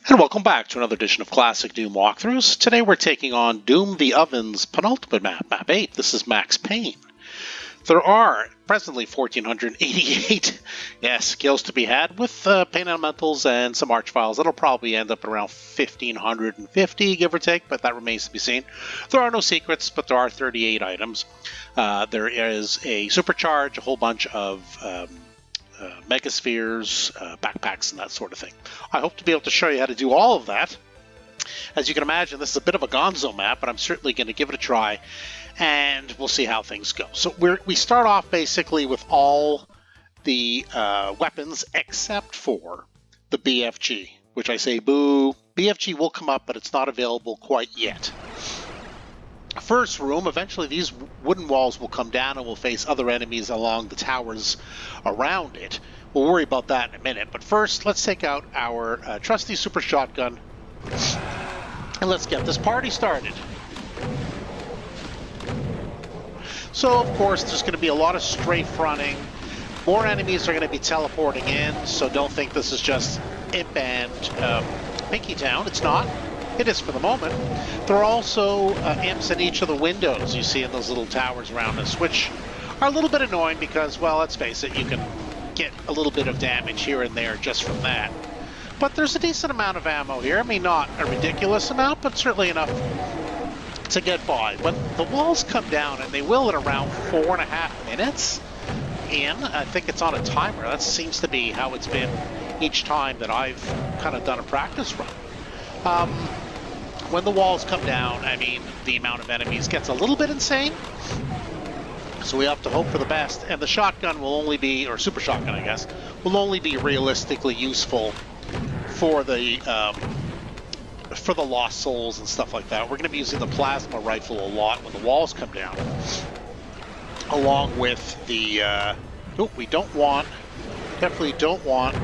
And welcome back to another edition of Classic Doom Walkthroughs. Today we're taking on Doom the Oven's penultimate map, Map 8. This is Max Payne. There are presently 1,488 skills to be had with Paint Elementals and some Arch Files. That'll probably end up at around 1,550, give or take, but that remains to be seen. There are no secrets, but there are 38 items. There is a Supercharge, a whole bunch of megaspheres, backpacks, and that sort of thing. I hope to be able to show you how to do all of that. As you can imagine, this is a bit of a gonzo map, but I'm certainly going to give it a try, and we'll see how things go. So we start off basically with all the weapons except for the BFG, which I say boo. BFG will come up, but it's not available quite yet. First room, eventually these wooden walls will come down and we'll face other enemies along the towers around it. We'll worry about that in a minute, but first let's take out our trusty super shotgun and let's get this party started. So of course there's going to be a lot of strafe running. More enemies are going to be teleporting in, so don't think this is just Imp and Pinky Town. It's not. It is for the moment. There are also imps in each of the windows you see in those little towers around us, which are a little bit annoying because, well, let's face it, you can get a little bit of damage here and there just from that. But there's a decent amount of ammo here. I mean, not a ridiculous amount, but certainly enough to get by. When the walls come down, and they will at around 4.5 minutes in, I think it's on a timer. That seems to be how it's been each time that I've kind of done a practice run. When the walls come down, I mean, the amount of enemies gets a little bit insane. So we have to hope for the best. And the shotgun will only be, or super shotgun, I guess, will only be realistically useful for the lost souls and stuff like that. We're going to be using the plasma rifle a lot when the walls come down. Along with the, we definitely don't want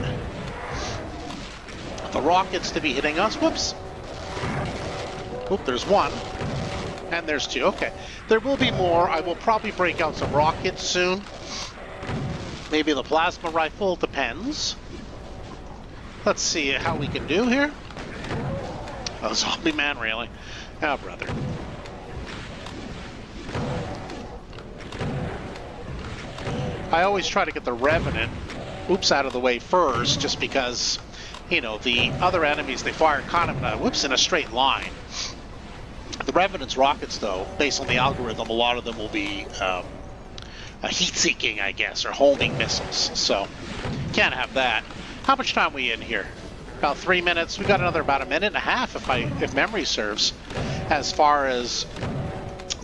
the rockets to be hitting us. Whoops. Oop, there's one. And there's two. Okay. There will be more. I will probably break out some rockets soon. Maybe the plasma rifle. Depends. Let's see how we can do here. Oh, zombie man, really? Oh, brother. I always try to get the Revenant, out of the way first, just because, you know, the other enemies, they fire kind of in a straight line. The Revenant's rockets, though, based on the algorithm, a lot of them will be heat-seeking, I guess, or homing missiles. So, can't have that. How much time are we in here? About 3 minutes. We've got another about 1.5 minutes, if memory serves, as far as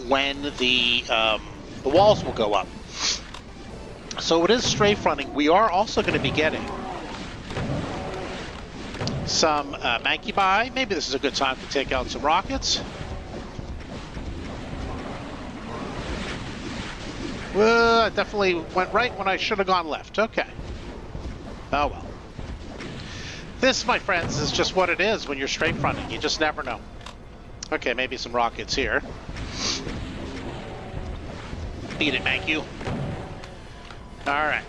when the walls will go up. So it is strafe running. We are also going to be getting some Manky Buy. Maybe this is a good time to take out some rockets. Well, I definitely went right when I should have gone left. Okay. Oh well. This, my friends, is just what it is when you're strafe running. You just never know. Okay, maybe some rockets here. Beat it, Manky. Alright.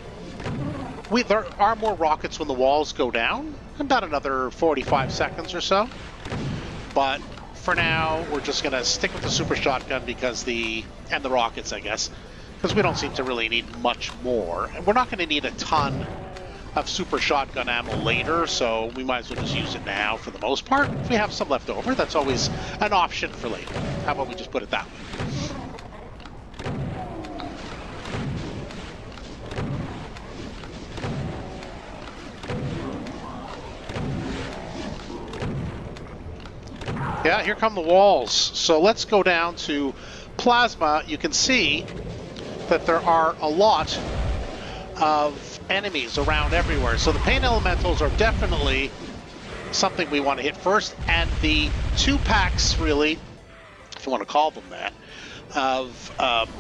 There are more rockets when the walls go down. About another 45 seconds or so. But for now, we're just going to stick with the super shotgun and the rockets, I guess. Because we don't seem to really need much more. And we're not going to need a ton of super shotgun ammo later, so we might as well just use it now for the most part. If we have some left over, that's always an option for later. How about we just put it that way? Yeah, here come the walls. So let's go down to plasma. You can see that there are a lot of enemies around everywhere. So the paint elementals are definitely something we want to hit first. And the 2 packs, really, if you want to call them that, of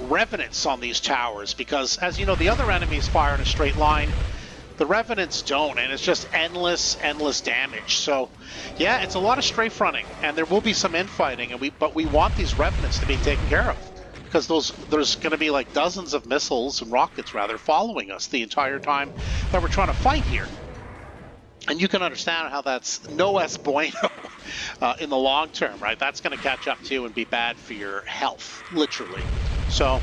revenants on these towers. Because, as you know, the other enemies fire in a straight line. The Revenants don't, and it's just endless damage. So, yeah, it's a lot of strafe running, and there will be some infighting, but we want these Revenants to be taken care of. Because there's going to be like dozens of missiles and rockets, rather, following us the entire time that we're trying to fight here. And you can understand how that's no es bueno in the long term, right? That's going to catch up to you and be bad for your health, literally. So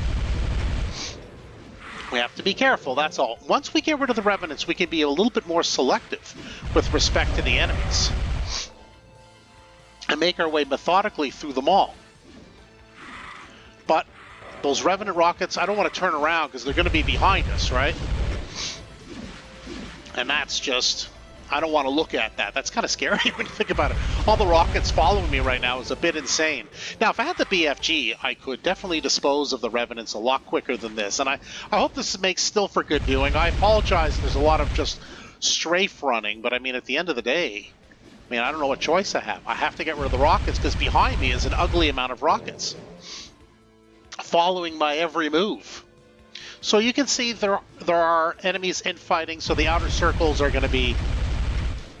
we have to be careful, that's all. Once we get rid of the Revenants, we can be a little bit more selective with respect to the enemies and make our way methodically through them all. But those Revenant rockets, I don't want to turn around because they're going to be behind us, right? And that's just... I don't want to look at that. That's kind of scary when you think about it. All the rockets following me right now is a bit insane. Now, if I had the BFG, I could definitely dispose of the Revenants a lot quicker than this. And I hope this makes still for good doing. I apologize. There's a lot of just strafe running. But, I mean, at the end of the day, I mean, I don't know what choice I have. I have to get rid of the rockets because behind me is an ugly amount of rockets following my every move. So you can see there are enemies infighting, so the outer circles are going to be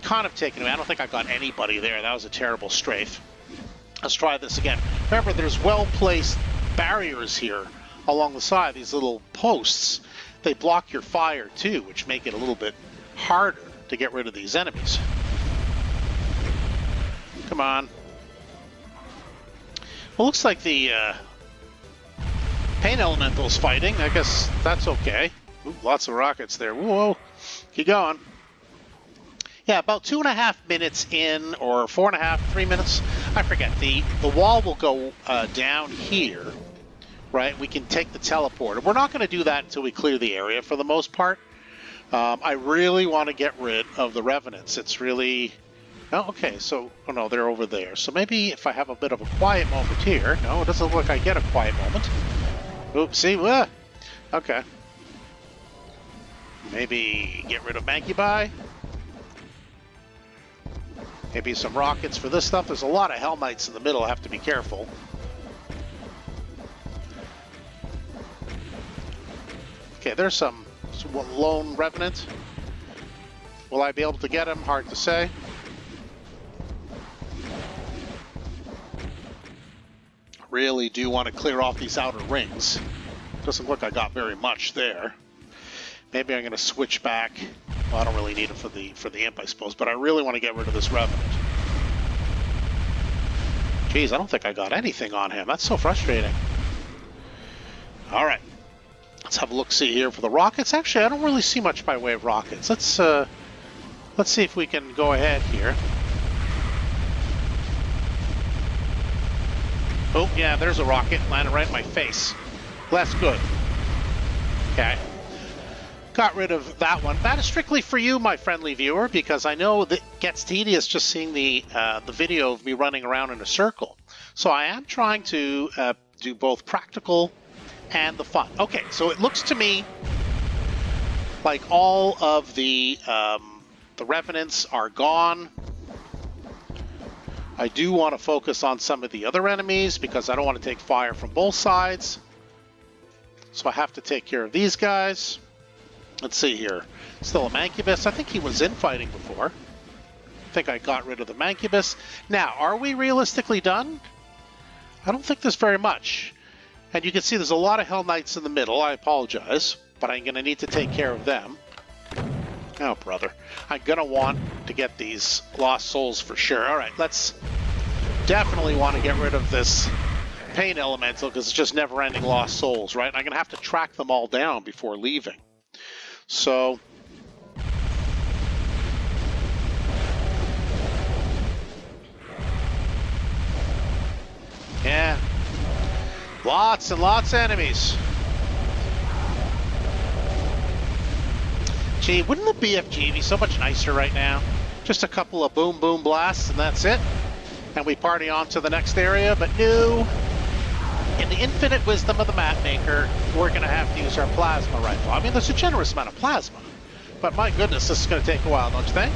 kind of taken away. I don't think I got anybody there. That was a terrible strafe. Let's try this again. Remember, there's well-placed barriers here along the side, these little posts. They block your fire too, which make it a little bit harder to get rid of these enemies. Come on. Well, looks like the Pain Elemental's fighting. I guess that's okay. Ooh, lots of rockets there. Whoa. Keep going. Yeah, about 2.5 minutes in, or 4.5, 3 minutes. I forget. The wall will go down here, right? We can take the teleporter. We're not going to do that until we clear the area for the most part. I really want to get rid of the Revenants. It's really... Oh, okay, so... Oh, no, they're over there. So maybe if I have a bit of a quiet moment here... No, it doesn't look like I get a quiet moment. Oops, see? Okay. Maybe get rid of Mancubi. Maybe some rockets for this stuff. There's a lot of Hell Knights in the middle. I have to be careful. Okay, there's some lone Revenant. Will I be able to get him? Hard to say. Really do want to clear off these outer rings. Doesn't look like I got very much there. Maybe I'm going to switch back. Well, I don't really need it for the imp, I suppose, but I really want to get rid of this Revenant. Jeez, I don't think I got anything on him. That's so frustrating. All right. Let's have a look-see here for the rockets. Actually, I don't really see much by way of rockets. Let's see if we can go ahead here. Oh, yeah, there's a rocket landing right in my face. Less good. Okay. Got rid of that one. That is strictly for you, my friendly viewer, because I know that it gets tedious just seeing the video of me running around in a circle. So I am trying to do both practical and the fun. Okay, so it looks to me like all of the Revenants are gone. I do want to focus on some of the other enemies because I don't want to take fire from both sides. So I have to take care of these guys. Let's see here. Still a Mancubus. I think he was infighting before. I think I got rid of the Mancubus. Now, are we realistically done? I don't think there's very much. And you can see there's a lot of Hell Knights in the middle. I apologize, but I'm going to need to take care of them. Oh, brother. I'm going to want to get these Lost Souls for sure. All right, let's definitely want to get rid of this Pain Elemental because it's just never-ending Lost Souls, right? And I'm going to have to track them all down before leaving. So, yeah, lots and lots of enemies. Gee, wouldn't the BFG be so much nicer right now? Just a couple of boom boom blasts and that's it. And we party on to the next area, but no. In the infinite wisdom of the map maker, we're going to have to use our plasma rifle. I mean, there's a generous amount of plasma, but my goodness, this is going to take a while, don't you think?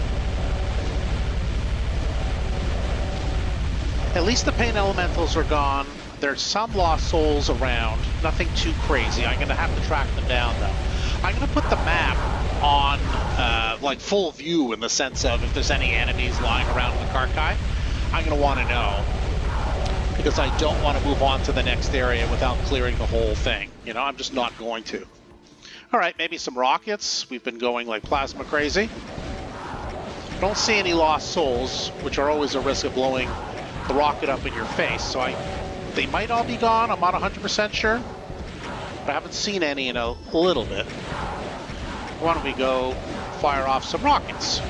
At least the Pain Elementals are gone. There's some Lost Souls around. Nothing too crazy. I'm going to have to track them down, though. I'm going to put the map on, like, full view in the sense of if there's any enemies lying around in the Karkai. I'm going to want to know. Because I don't want to move on to the next area without clearing the whole thing. You know, I'm just not going to. All right, maybe some rockets. We've been going like plasma crazy. don't see any lost souls, which are always a risk of blowing the rocket up in your face. So they might all be gone. I'm not 100% sure. But I haven't seen any in a little bit. Why don't we go fire off some rockets?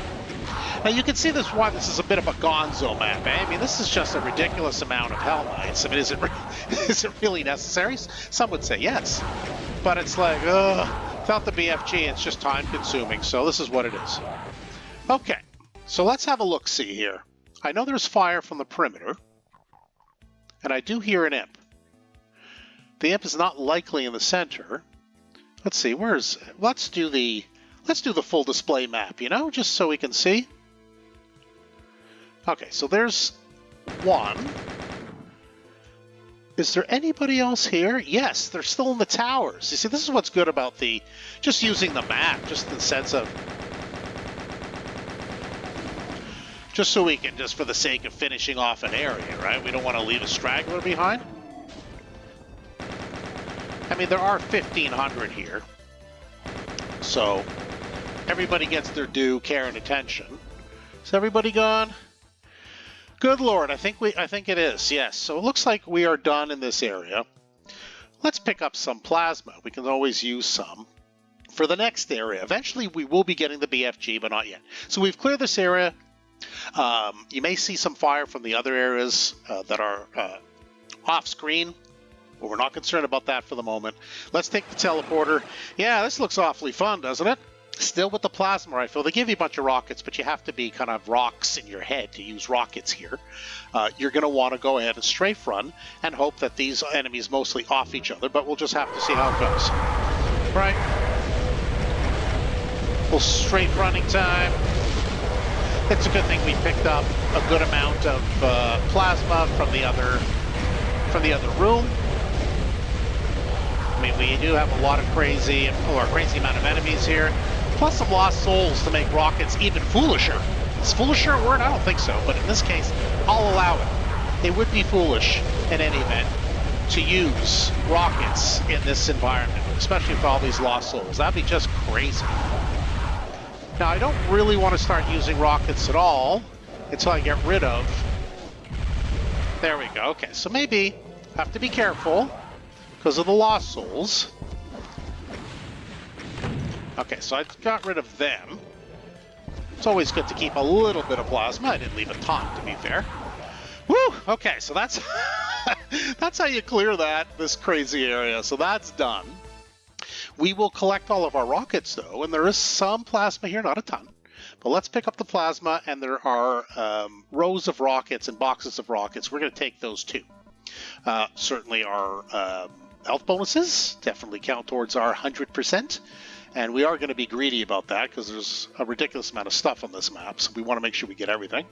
Now you can see why this is a bit of a gonzo map, eh? I mean, this is just a ridiculous amount of Hell Knights. I mean, is it really necessary? Some would say yes. But it's like, without the BFG, it's just time consuming. So this is what it is. Okay, so let's have a look-see here. I know there's fire from the perimeter. And I do hear an imp. The imp is not likely in the center. Let's see, let's do the full display map, you know, just so we can see. Okay, so there's one. Is there anybody else here? Yes, they're still in the towers. You see, this is what's good about just using the map, just in the sense of, just so we can, just for the sake of finishing off an area, right? We don't want to leave a straggler behind. I mean, there are 1,500 here. So, everybody gets their due care and attention. Is everybody gone? Good Lord, I think it is, yes. So it looks like we are done in this area. Let's pick up some plasma. We can always use some for the next area. Eventually, we will be getting the BFG, but not yet. So we've cleared this area. You may see some fire from the other areas that are off-screen, but we're not concerned about that for the moment. Let's take the teleporter. Yeah, this looks awfully fun, doesn't it? Still with the plasma rifle. They give you a bunch of rockets, but you have to be kind of rocks in your head to use rockets here. You're going to want to go ahead and strafe run and hope that these enemies mostly off each other, but we'll just have to see how it goes. Right. Little strafe running time. It's a good thing we picked up a good amount of plasma from the other room. I mean, we do have a lot of crazy amount of enemies here. Plus some lost souls to make rockets even foolisher. Is foolisher a word? I don't think so, but in this case, I'll allow it. It would be foolish in any event to use rockets in this environment, especially with all these lost souls. That'd be just crazy. Now, I don't really want to start using rockets at all until I get rid of... There we go. Okay, so maybe have to be careful because of the lost souls. Okay, so I got rid of them. It's always good to keep a little bit of plasma. I didn't leave a ton, to be fair. Woo! Okay, so that's that's how you clear this crazy area. So that's done. We will collect all of our rockets, though, and there is some plasma here, not a ton. But let's pick up the plasma, and there are rows of rockets and boxes of rockets. We're going to take those, too. Certainly our health bonuses definitely count towards our 100%. And we are going to be greedy about that because there's a ridiculous amount of stuff on this map, so we want to make sure we get everything.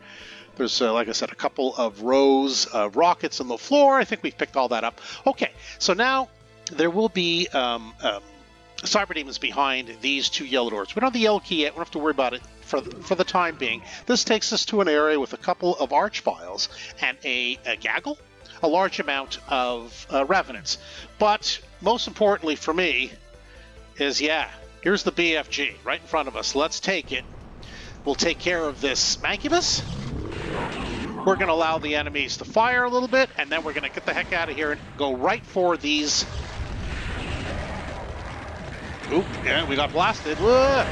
There's, like I said, a couple of rows of rockets on the floor. I think we've picked all that up. Okay, so now there will be cyber demons behind these two yellow doors. We don't have the yellow key yet. We don't have to worry about it for the time being. This takes us to an area with a couple of archviles and a gaggle, a large amount of revenants. But most importantly for me is, here's the BFG right in front of us. Let's take it. We'll take care of this Mancubus. We're going to allow the enemies to fire a little bit, and then we're going to get the heck out of here and go right for these. Oop, yeah, we got blasted. Whoa.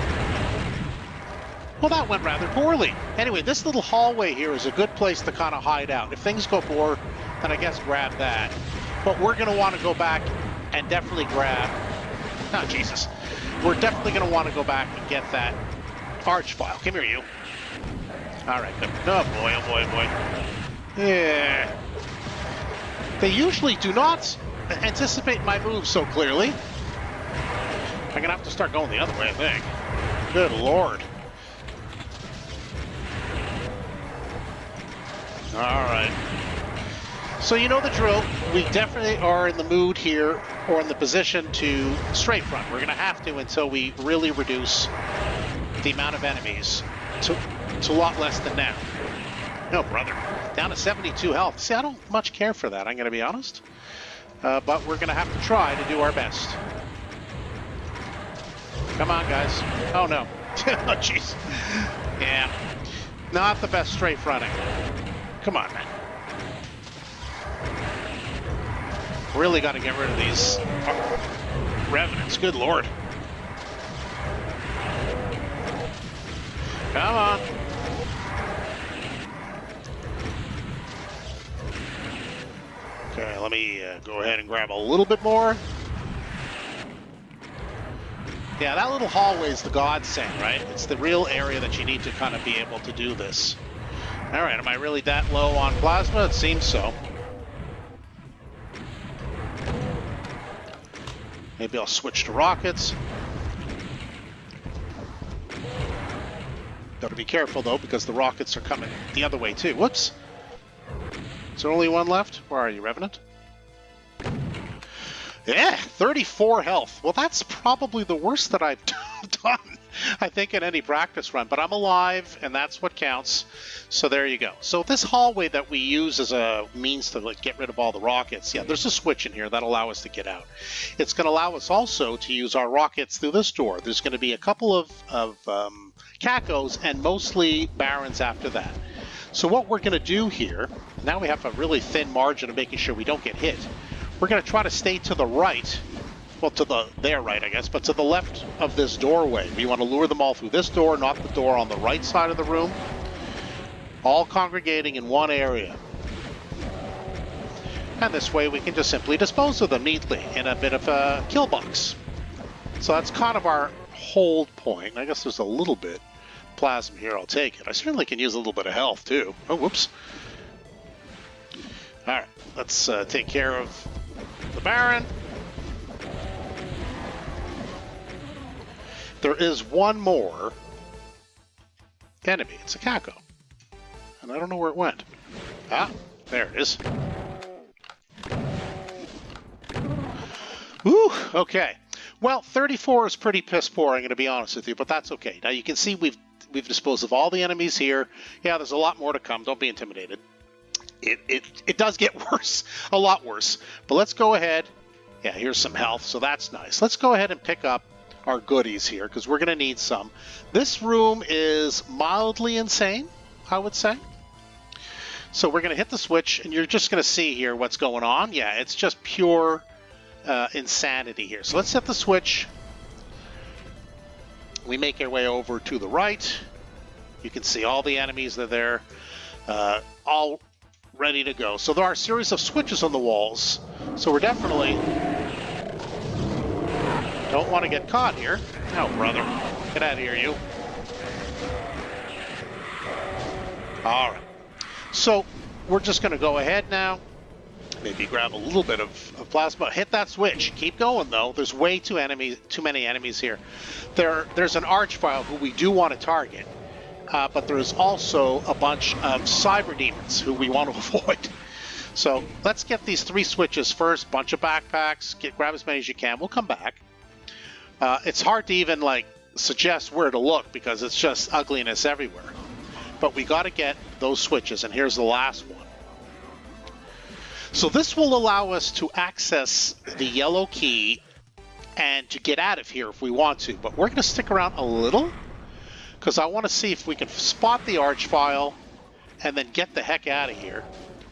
Well, that went rather poorly. Anyway, this little hallway here is a good place to kind of hide out. If things go poor, then I guess grab that. But we're going to want to go back and definitely grab... Oh, Jesus. We're definitely going to want to go back and get that archvile. Come here, you. All right, good. Oh, boy, oh, boy, oh, boy. Yeah. They usually do not anticipate my moves so clearly. I'm going to have to start going the other way, I think. Good Lord. All right. So you know the drill. We definitely are in the mood here, or in the position to strafe run. We're going to have to until we really reduce the amount of enemies to a lot less than now. No, brother. Down to 72 health. See, I don't much care for that, I'm going to be honest. But we're going to have to try to do our best. Come on, guys. Oh, no. Oh, jeez. Yeah. Not the best strafe running. Come on, man. Really got to get rid of these revenants. Good lord. Come on. Okay, let me go ahead and grab a little bit more. Yeah, that little hallway is the godsend, right? It's the real area that you need to kind of be able to do this. All right, am I really that low on plasma? It seems so. Maybe I'll switch to rockets. Got to be careful, though, because the rockets are coming the other way, too. Whoops. Is there only one left? Where are you, Revenant? Yeah, 34 health. Well, that's probably the worst that I've done, I think, in any practice run. But I'm alive, and that's what counts. So there you go. So this hallway that we use as a means to get rid of all the rockets, yeah, there's a switch in here that'll allow us to get out. It's going to allow us also to use our rockets through this door. There's going to be a couple of Cacos and mostly Barons after that. So what we're going to do here, now we have a really thin margin of making sure we don't get hit. We're going to try to stay to the right, well, to their right, I guess, but to the left of this doorway. We want to lure them all through this door, not the door on the right side of the room, all congregating in one area. And this way we can just simply dispose of them neatly in a bit of a kill box. So that's kind of our hold point. I guess there's a little bit plasma here. I'll take it. I certainly can use a little bit of health, too. Oh, whoops. All right, let's take care of the Baron. There is one more enemy. It's a Caco. And I don't know where it went. Ah, there it is. Whew, okay. Well, 34 is pretty piss poor, I'm going to be honest with you, but that's okay. Now you can see we've disposed of all the enemies here. Yeah, there's a lot more to come. Don't be intimidated. It does get worse, a lot worse. But let's go ahead. Yeah, here's some health, so that's nice. Let's go ahead and pick up our goodies here, because we're going to need some. This room is mildly insane, I would say. So we're going to hit the switch, and you're just going to see here what's going on. Yeah, it's just pure insanity here. So let's hit the switch. We make our way over to the right. You can see all the enemies that are there, all ready to go. So there are a series of switches on the walls. So we're definitely don't want to get caught here. Oh, brother. Get out of here, you. All right. So we're just going to go ahead now. Maybe grab a little bit of plasma. Hit that switch. Keep going, though. There's way too many enemies here. There's an Archvile who we do want to target. But there's also a bunch of cyber demons who we want to avoid. So let's get these 3 switches first. Bunch of backpacks. Grab as many as you can. We'll come back. It's hard to even suggest where to look because it's just ugliness everywhere. But we got to get those switches, and here's the last one. So this will allow us to access the yellow key and to get out of here if we want to. But we're going to stick around a little, because I want to see if we can spot the Archvile and then get the heck out of here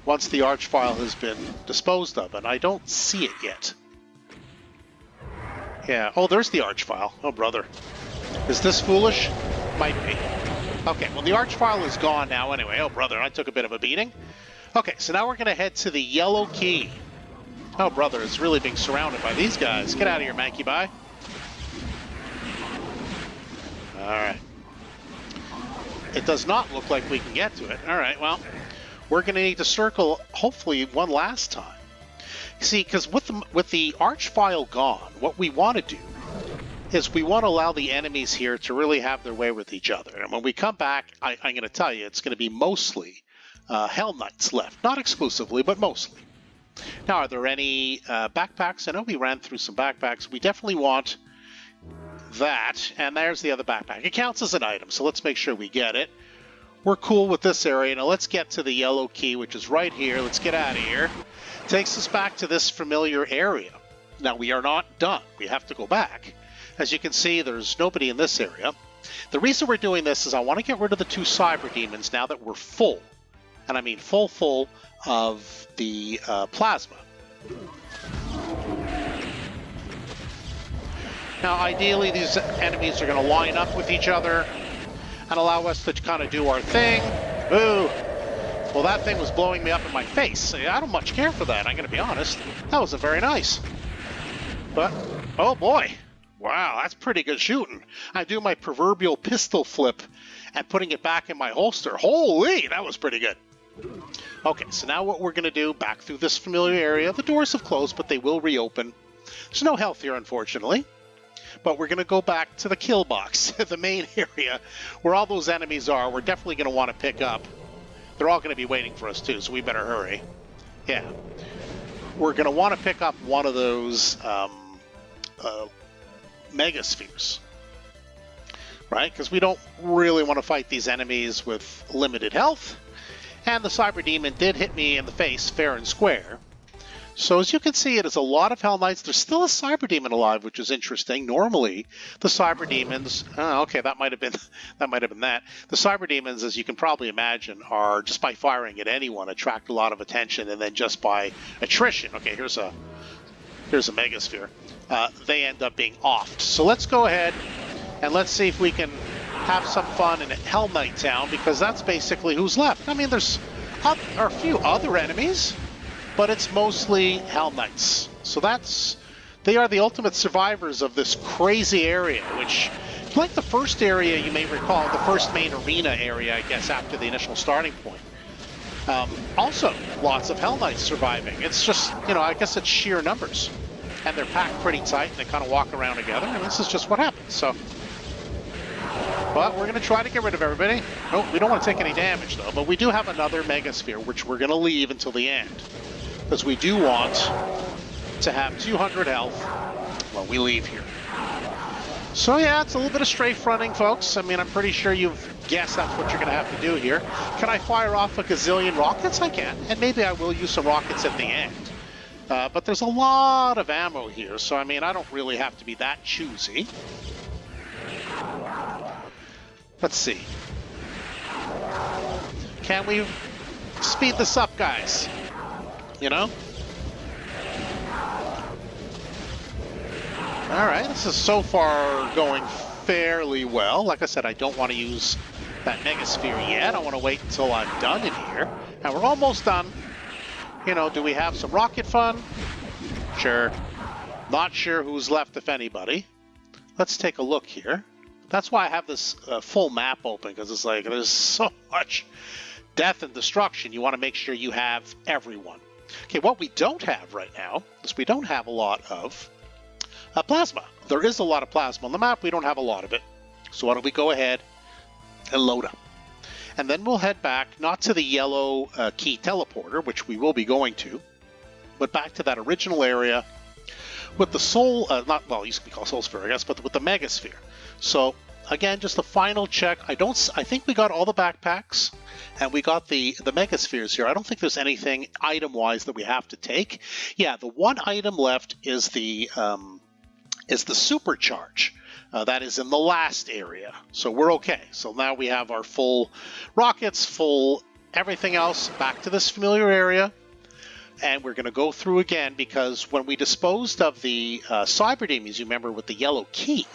once the Archvile has been disposed of, and I don't see it yet. Yeah, oh, there's the Archvile. Oh, brother. Is this foolish? Might be. Okay, well, the Archvile is gone now anyway. Oh, brother, I took a bit of a beating. Okay, so now we're going to head to the yellow key. Oh, brother, it's really being surrounded by these guys. Get out of here, Manky Bye. All right. It does not look like we can get to it. All right, well, we're going to need to circle, hopefully, one last time. See, because with the Archvile gone, what we want to do is we want to allow the enemies here to really have their way with each other. And when we come back, I'm going to tell you, it's going to be mostly Hell Knights left. Not exclusively, but mostly. Now, are there any backpacks? I know we ran through some backpacks. We definitely want that. And there's the other backpack. It counts as an item, so let's make sure we get it. We're cool with this area. Now, let's get to the yellow key, which is right here. Let's get out of here. Takes us back to this familiar area. Now, we are not done. We have to go back. As you can see, there's nobody in this area. The reason we're doing this is I want to get rid of the 2 cyber demons now that we're full. And I mean full of the plasma. Now, ideally, these enemies are going to line up with each other and allow us to kind of do our thing. Ooh. Well, that thing was blowing me up in my face. I don't much care for that, I'm going to be honest. That wasn't very nice. But, oh boy. Wow, that's pretty good shooting. I do my proverbial pistol flip and putting it back in my holster. Holy, that was pretty good. Okay, so now what we're going to do, back through this familiar area. The doors have closed, but they will reopen. There's no health here, unfortunately. But we're going to go back to the kill box, the main area where all those enemies are. We're definitely going to want to pick up. They're all going to be waiting for us too, so we better hurry. Yeah. We're going to want to pick up one of those megaspheres. Right? Because we don't really want to fight these enemies with limited health. And the Cyber Demon did hit me in the face fair and square. So as you can see, it is a lot of Hell Knights. There's still a Cyber Demon alive, which is interesting. Normally, the Cyber Demons... Oh, okay, that might have been that. The Cyber Demons, as you can probably imagine, are just by firing at anyone, attract a lot of attention, and then just by attrition... Okay, here's a Megasphere. They end up being offed. So let's go ahead and let's see if we can have some fun in Hell Knight Town, because that's basically who's left. I mean, there's a few other enemies, but it's mostly Hell Knights. So they are the ultimate survivors of this crazy area, which, like the first area, you may recall, the first main arena area, I guess, after the initial starting point. Also, lots of Hell Knights surviving. It's just, I guess it's sheer numbers. And they're packed pretty tight, and they kind of walk around together, and this is just what happens, so... But we're going to try to get rid of everybody. Oh, we don't want to take any damage, though, but we do have another Megasphere, which we're going to leave until the end. Because we do want to have 200 health when we leave here. So yeah, it's a little bit of strafe running, folks. I mean, I'm pretty sure you've guessed that's what you're going to have to do here. Can I fire off a gazillion rockets? I can. And maybe I will use some rockets at the end. But there's a lot of ammo here, so I mean, I don't really have to be that choosy. Let's see. Can we speed this up, guys? Alright, this is so far going fairly well. Like I said, I don't want to use that Megasphere yet. I want to wait until I'm done in here. And we're almost done. Do we have some rocket fun? Sure. Not sure who's left, if anybody. Let's take a look here. That's why I have this full map open, because it's like there's so much death and destruction. You want to make sure you have everyone. Okay, what we don't have right now is we don't have a lot of plasma. There is a lot of plasma on the map. We don't have a lot of it. So why don't we go ahead and load up. And then we'll head back, not to the yellow key teleporter, which we will be going to, but back to that original area with the soul, it used to be called Soul Sphere, I guess, but with the Megasphere. So, again, just a final check. I think we got all the backpacks, and we got the Megaspheres here. I don't think there's anything item-wise that we have to take. Yeah, the one item left is the Supercharge. That is in the last area, so we're okay. So now we have our full rockets, full everything else, back to this familiar area. And we're going to go through again, because when we disposed of the Cyber Demons, you remember with the yellow key,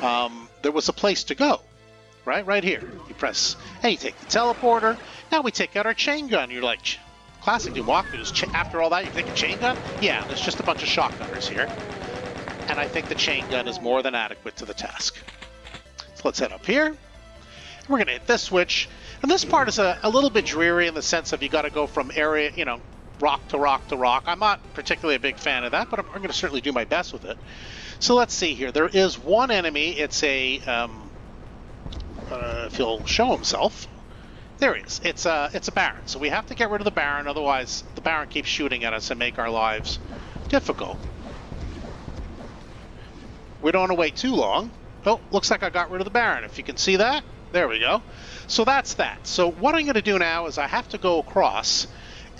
there was a place to go, right here. You press, and you take the teleporter. Now we take out our chain gun. You're like, classic Doom Walkthroughs. After all that, you take a chain gun? Yeah, there's just a bunch of shotgunners here. And I think the chain gun is more than adequate to the task. So let's head up here. We're going to hit this switch. And this part is a little bit dreary in the sense of you got to go from area, rock to rock to rock. I'm not particularly a big fan of that, but I'm going to certainly do my best with it. So let's see here. There is one enemy. It's a, if he'll show himself. There he is. It's a Baron. So we have to get rid of the Baron, otherwise the Baron keeps shooting at us and make our lives difficult. We don't want to wait too long. Oh, looks like I got rid of the Baron. If you can see that, there we go. So that's that. So what I'm going to do now is I have to go across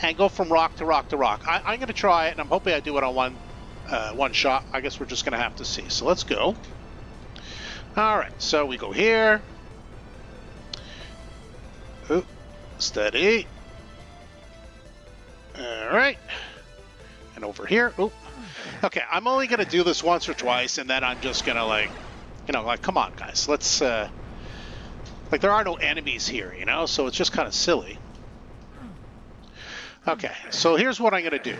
and go from rock to rock to rock. I'm going to try it, and I'm hoping I do it on one shot. I guess we're just going to have to see. So let's go. All right, so we go here. Ooh, steady. All right. And over here. Ooh. Okay, I'm only going to do this once or twice, and then I'm just going to, like, you know, like, come on, guys. Let's, like, there are no enemies here, you know, so it's just kind of silly. Okay, so here's what I'm going to do.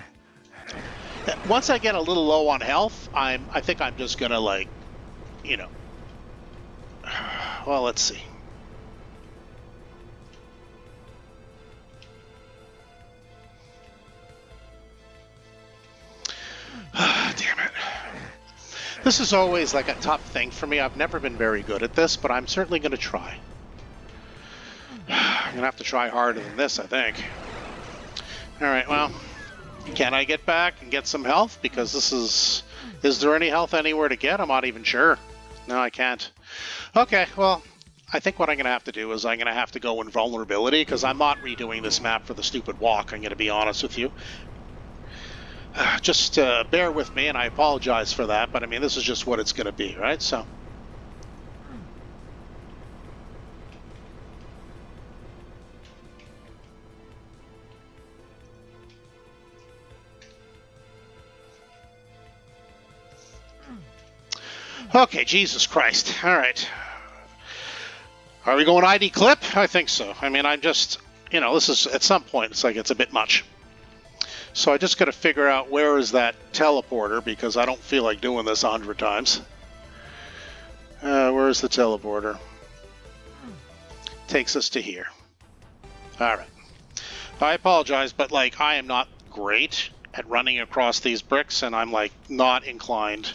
Once I get a little low on health, I think I'm just going to, like, you know, well, let's see. Damn it. This is always like a tough thing for me. I've never been very good at this, but I'm certainly going to try. I'm going to have to try harder than this, I think. All right, well, can I get back and get some health? Because this is there any health anywhere to get? I'm not even sure. No, I can't. Okay, well, I think what I'm going to have to do is I'm going to have to go invulnerability, because I'm not redoing this map for the stupid walk, I'm going to be honest with you. Just bear with me, and I apologize for that, but I mean, this is just what it's going to be, right? So. Okay, Jesus Christ. All right. Are we going ID clip? I think so. I mean, I'm just, you know, this is, at some point, it's like it's a bit much. So I just got to figure out where is that teleporter, because I don't feel like doing this 100 times. Where's the teleporter? Takes us to here. All right. I apologize, but like I am not great at running across these bricks, and I'm like not inclined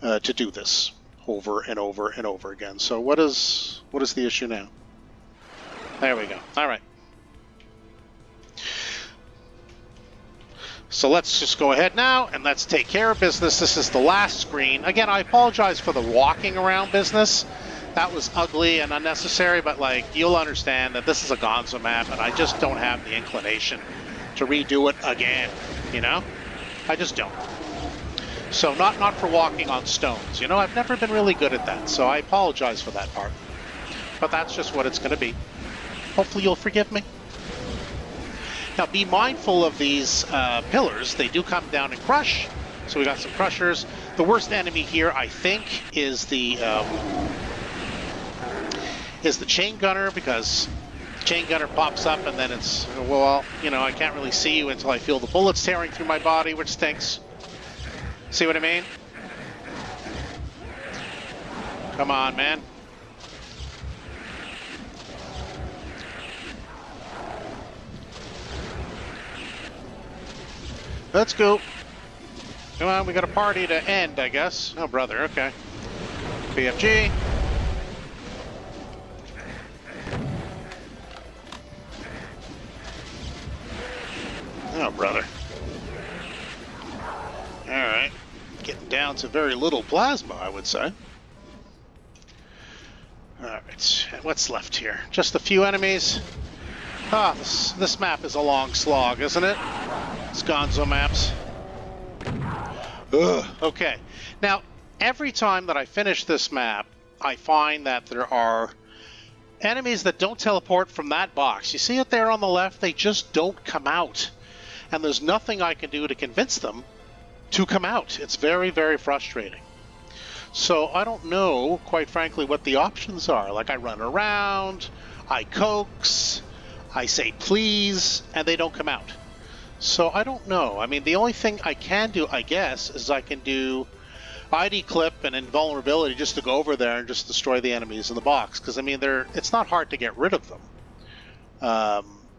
to do this over and over and over again. So what is the issue now? There we go. All right. So let's just go ahead now and let's take care of business. This is the last screen. Again, I apologize for the walking around business. That was ugly and unnecessary, but like you'll understand that this is a Gonzo map and I just don't have the inclination to redo it again, you know? I just don't. So not for walking on stones, you know? I've never been really good at that, so I apologize for that part. But that's just what it's going to be. Hopefully you'll forgive me. Now, be mindful of these pillars. They do come down and crush. So we got some crushers. The worst enemy here, I think, is the chain gunner, because the chain gunner pops up and then it's, well, you know, I can't really see you until I feel the bullets tearing through my body, which stinks. See what I mean? Come on, man. Let's go. Come on, we got a party to end, I guess. Oh, brother, okay. BFG. Oh, brother. Alright. Getting down to very little plasma, I would say. Alright, what's left here? Just a few enemies. Ah, this map is a long slog, isn't it? It's Gonzo maps. Ugh. Okay. Now, every time that I finish this map, I find that there are enemies that don't teleport from that box. You see it there on the left? They just don't come out. And there's nothing I can do to convince them to come out. It's very, very frustrating. So I don't know, quite frankly, what the options are. Like, I run around, I coax, I say please, and they don't come out. So I don't know. I mean, the only thing I can do, I guess, is I can do ID clip and invulnerability just to go over there and just destroy the enemies in the box. Because, I mean, it's not hard to get rid of them.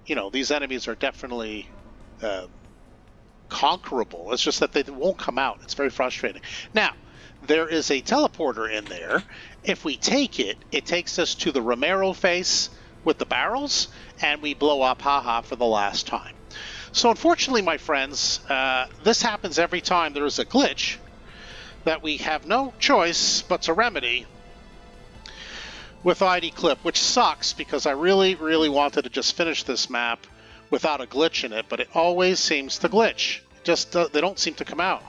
You know, these enemies are definitely conquerable. It's just that they won't come out. It's very frustrating. Now, there is a teleporter in there. If we take it, it takes us to the Romero face with the barrels, and we blow up haha for the last time. So unfortunately, my friends, this happens every time there is a glitch that we have no choice but to remedy with ID clip, which sucks because I really, really wanted to just finish this map without a glitch in it, but it always seems to glitch. Just they don't seem to come out.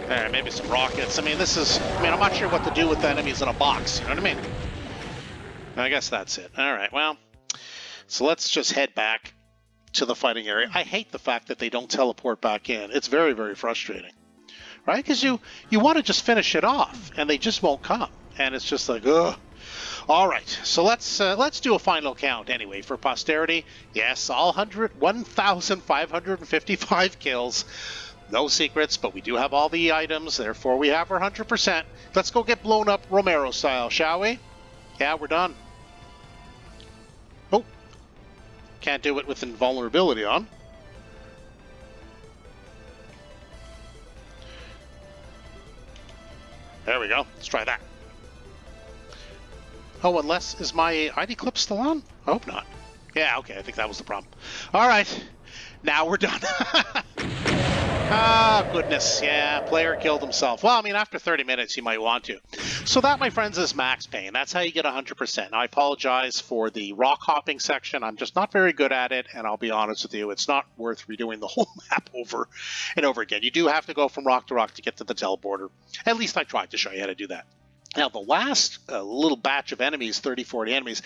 Maybe some rockets. I mean, I'm not sure what to do with the enemies in a box. You know what I mean? I guess that's it. All right, well, so let's just head back to the fighting area. I hate the fact that they don't teleport back in. It's very, very frustrating, right? Because you want to just finish it off, and they just won't come. And it's just like, ugh. All right, so let's do a final count anyway for posterity. Yes, all 1,555 kills. No secrets, but we do have all the items, therefore we have our 100%. Let's go get blown up Romero style, shall we? Yeah, we're done. Oh, can't do it with invulnerability on. There we go. Let's try that. Oh, unless, is my ID clip still on? I hope not. Yeah, okay, I think that was the problem. All right, now we're done. Ah, goodness, yeah, player killed himself. Well, I mean, after 30 minutes, you might want to. So that, my friends, is Max Payne. That's how you get 100%. Now, I apologize for the rock hopping section. I'm just not very good at it, and I'll be honest with you, it's not worth redoing the whole map over and over again. You do have to go from rock to rock to get to the teleporter. At least I tried to show you how to do that. Now, the last little batch of enemies, 30, 40 enemies,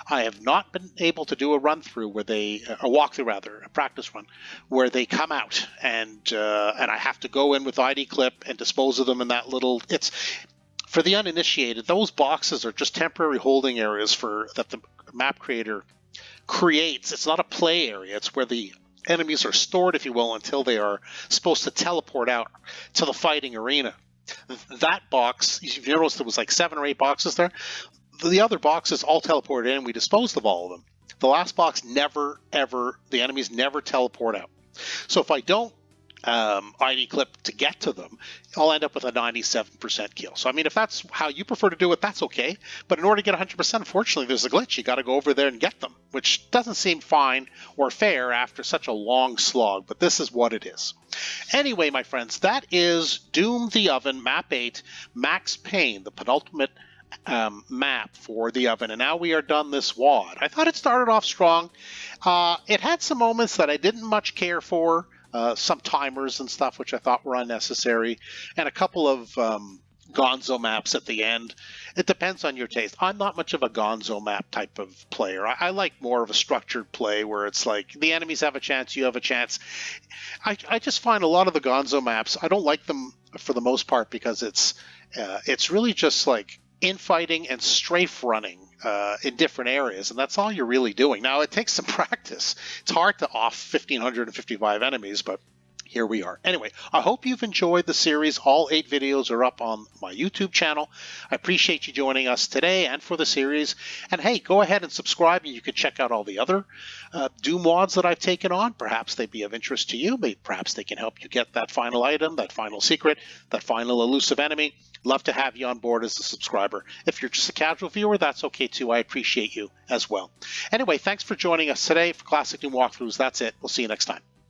I have not been able to do a run-through where they, a walkthrough rather, a practice run, where they come out and I have to go in with ID clip and dispose of them in that little, it's, for the uninitiated, those boxes are just temporary holding areas that the map creator creates. It's not a play area, it's where the enemies are stored, if you will, until they are supposed to teleport out to the fighting arena. That box, if you noticed, there was like 7 or 8 boxes there. The other boxes all teleported in, and we disposed of all of them. The last box never, ever, the enemies never teleport out. So if I don't ID clip to get to them, I'll end up with a 97% kill. So, I mean, if that's how you prefer to do it, that's okay. But in order to get 100%, unfortunately, there's a glitch. You got to go over there and get them, which doesn't seem fine or fair after such a long slog, but this is what it is. Anyway, my friends, that is Doom the Oven, Map 8, Max Payne, the penultimate map for the Oven, and now we are done this WOD. I thought it started off strong. It had some moments that I didn't much care for, some timers and stuff which I thought were unnecessary, and a couple of gonzo maps at the end. It depends on your taste. I'm not much of a gonzo map type of player. I like more of a structured play where it's like the enemies have a chance, you have a chance. I just find a lot of the gonzo maps, I don't like them for the most part because it's really just like infighting and strafe running in different areas, and that's all you're really doing. Now, it takes some practice. It's hard to off 1,555 enemies, but here we are. Anyway, I hope you've enjoyed the series. All 8 videos are up on my YouTube channel. I appreciate you joining us today and for the series. And hey, go ahead and subscribe, and you can check out all the other Doom mods that I've taken on. Perhaps they'd be of interest to you. Perhaps they can help you get that final item, that final secret, that final elusive enemy. Love to have you on board as a subscriber. If you're just a casual viewer, that's okay too. I appreciate you as well. Anyway, thanks for joining us today for Classic Doom Walkthroughs. That's it. We'll see you next time.